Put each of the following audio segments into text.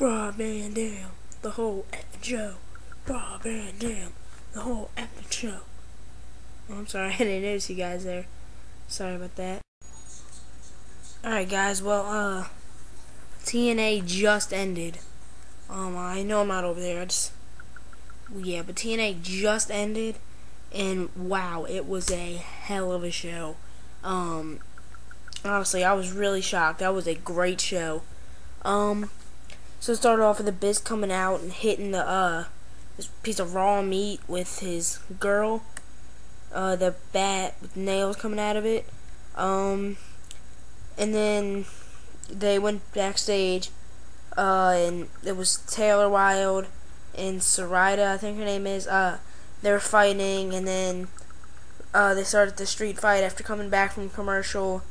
Rob Van Dam, the whole effing show. Rob Van Dam, the whole effing show. Oh, I'm sorry, I didn't notice you guys there. Sorry about that. Alright guys, well, TNA just ended. I know I'm not over there, but TNA just ended, and wow, it was a hell of a show. Honestly, I was really shocked. That was a great show. So it started off with the Biz coming out and hitting this piece of raw meat with his girl, the bat with nails coming out of it, and then they went backstage, and it was Taylor Wilde and Sarita, I think her name is, they were fighting, and then, they started the street fight after coming back from commercial,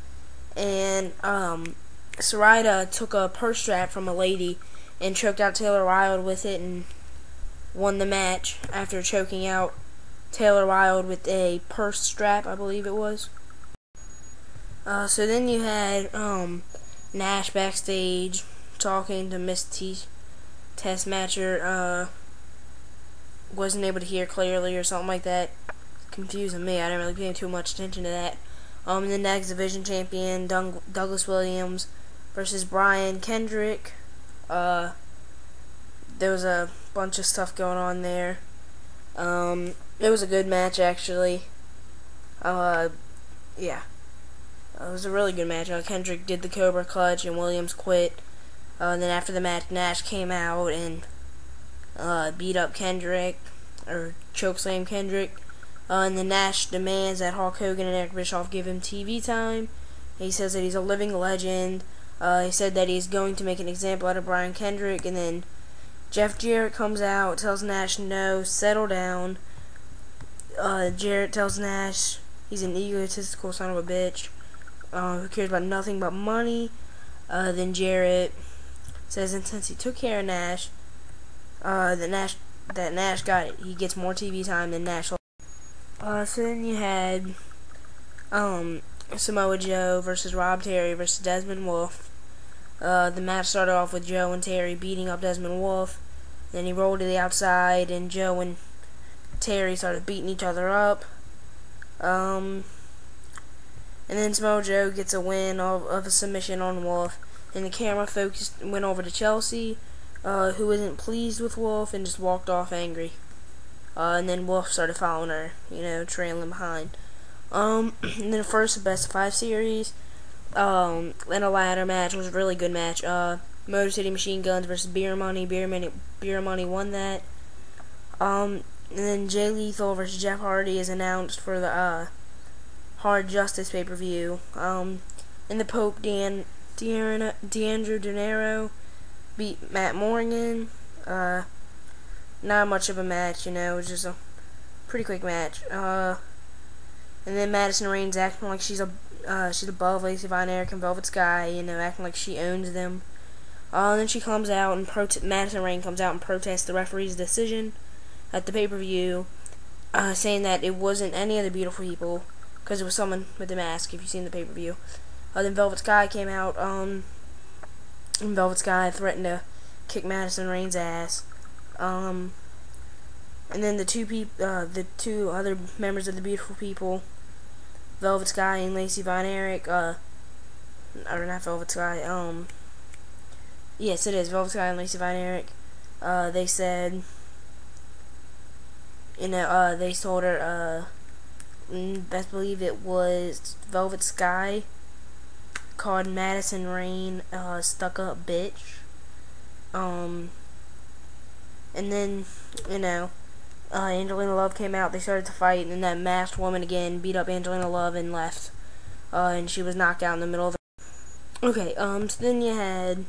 and, Sarita took a purse strap from a lady and choked out Taylor Wilde with it and won the match after choking out Taylor Wilde with a purse strap, I believe it was. So then you had Nash backstage talking to Miss Test Matcher. Wasn't able to hear clearly or something like that. Confusing me. I didn't really pay too much attention to that. And the X Division champion Douglas Williams versus Brian Kendrick. There was a bunch of stuff going on there. It was a good match, actually. Yeah. It was a really good match. Kendrick did the Cobra Clutch and Williams quit. And then after the match, Nash came out and beat up Kendrick, or chokeslam Kendrick. And then Nash demands that Hulk Hogan and Eric Bischoff give him TV time. He says that he's a living legend. He said that he's going to make an example out of Brian Kendrick, and then Jeff Jarrett comes out, tells Nash no, settle down. Jarrett tells Nash he's an egotistical son of a bitch who cares about nothing but money. Then Jarrett says that since he took care of Nash, that Nash got it. He gets more TV time than Nash. So then you had Samoa Joe versus Rob Terry versus Desmond Wolfe. The match started off with Joe and Terry beating up Desmond Wolfe. Then he rolled to the outside, and Joe and Terry started beating each other up. And then Samoa Joe gets a win of a submission on Wolfe. And the camera went over to Chelsea, who wasn't pleased with Wolfe and just walked off angry. And then Wolfe started following her, trailing behind. And then first, the best of 5 series. And a ladder match was a really good match. Motor City Machine Guns versus Beer Money. Beer Money won that. And then Jay Lethal versus Jeff Hardy is announced for the Hard Justice pay-per-view. And the Pope D'Angelo Dinero beat Matt Morgan. Not much of a match, it was just a pretty quick match. And then Madison Rayne's acting like she's above Lacey Von Erich and Velvet Sky, acting like she owns them. And then she comes out and Madison Rayne comes out and protests the referee's decision at the pay-per-view, saying that it wasn't any of the beautiful people, because it was someone with a mask, if you've seen the pay-per-view. Then Velvet Sky came out, and Velvet Sky threatened to kick Madison Rayne's ass. And then the two other members of the Beautiful People, Velvet Sky and Lacey Von Erich, or not Velvet Sky, yes it is, Velvet Sky and Lacey Von Erich, they said, they told her, best believe it was Velvet Sky, called Madison Rayne, stuck-up bitch, and then, Angelina Love came out, they started to fight, and then that masked woman again beat up Angelina Love and left. And she was knocked out in the middle of it. Okay, so then you had,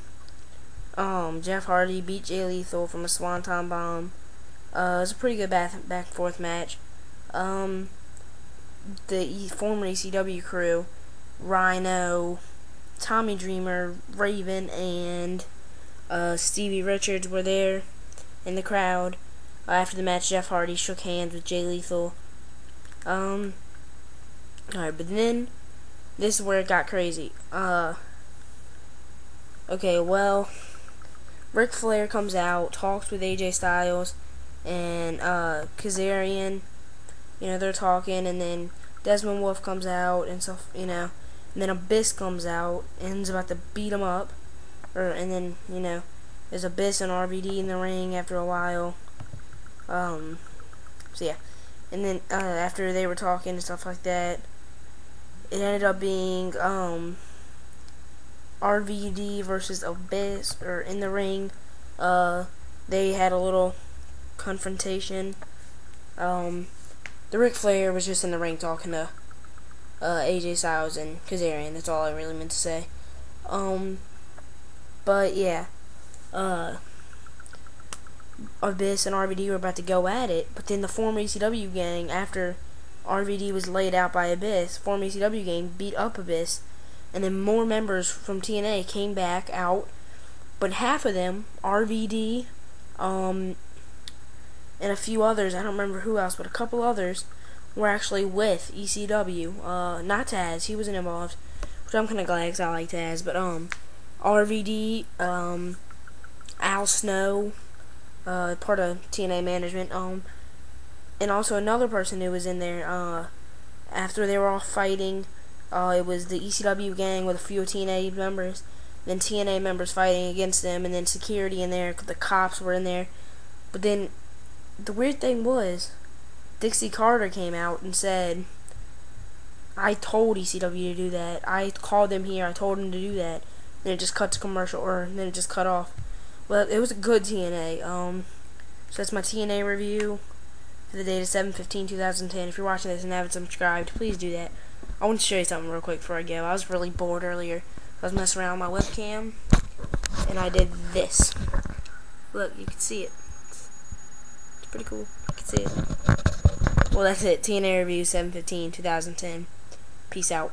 Jeff Hardy beat Jay Lethal from a Swanton Bomb. It was a pretty good back and forth match. The former ECW crew, Rhino, Tommy Dreamer, Raven, and, Stevie Richards were there in the crowd. After the match, Jeff Hardy shook hands with Jay Lethal. Alright, but then, this is where it got crazy. Okay, well, Ric Flair comes out, talks with AJ Styles and Kazarian. They're talking, and then Desmond Wolfe comes out and stuff, and then Abyss comes out and is about to beat him up, and then there's Abyss and RVD in the ring after a while. So yeah, and then after they were talking and stuff like that, it ended up being RVD versus Abyss, or in the ring. They had a little confrontation. The Ric Flair was just in the ring talking to AJ Styles and Kazarian. That's all I really meant to say. But yeah, Abyss and RVD were about to go at it, but then the former ECW gang, after RVD was laid out by Abyss, former ECW gang beat up Abyss, and then more members from TNA came back out, but half of them, RVD, and a few others, I don't remember who else, but a couple others were actually with ECW. Not Taz, he wasn't involved, which I'm kind of glad because I like Taz, but RVD, Al Snow, part of TNA management, and also another person who was in there, after they were all fighting, it was the ECW gang with a few TNA members, then TNA members fighting against them, and then security in there, the cops were in there. But then the weird thing was, Dixie Carter came out and said, I told ECW to do that. I called them here. I told them to do that. Then it just cut to commercial, or then it just cut off. Well, it was a good TNA. So that's my TNA review for the date of 7/15/2010. If you're watching this and haven't subscribed, please do that. I want to show you something real quick before I go. I was really bored earlier. I was messing around with my webcam, and I did this. Look, you can see it. It's pretty cool. You can see it. Well, that's it. TNA review 7/15/2010. Peace out.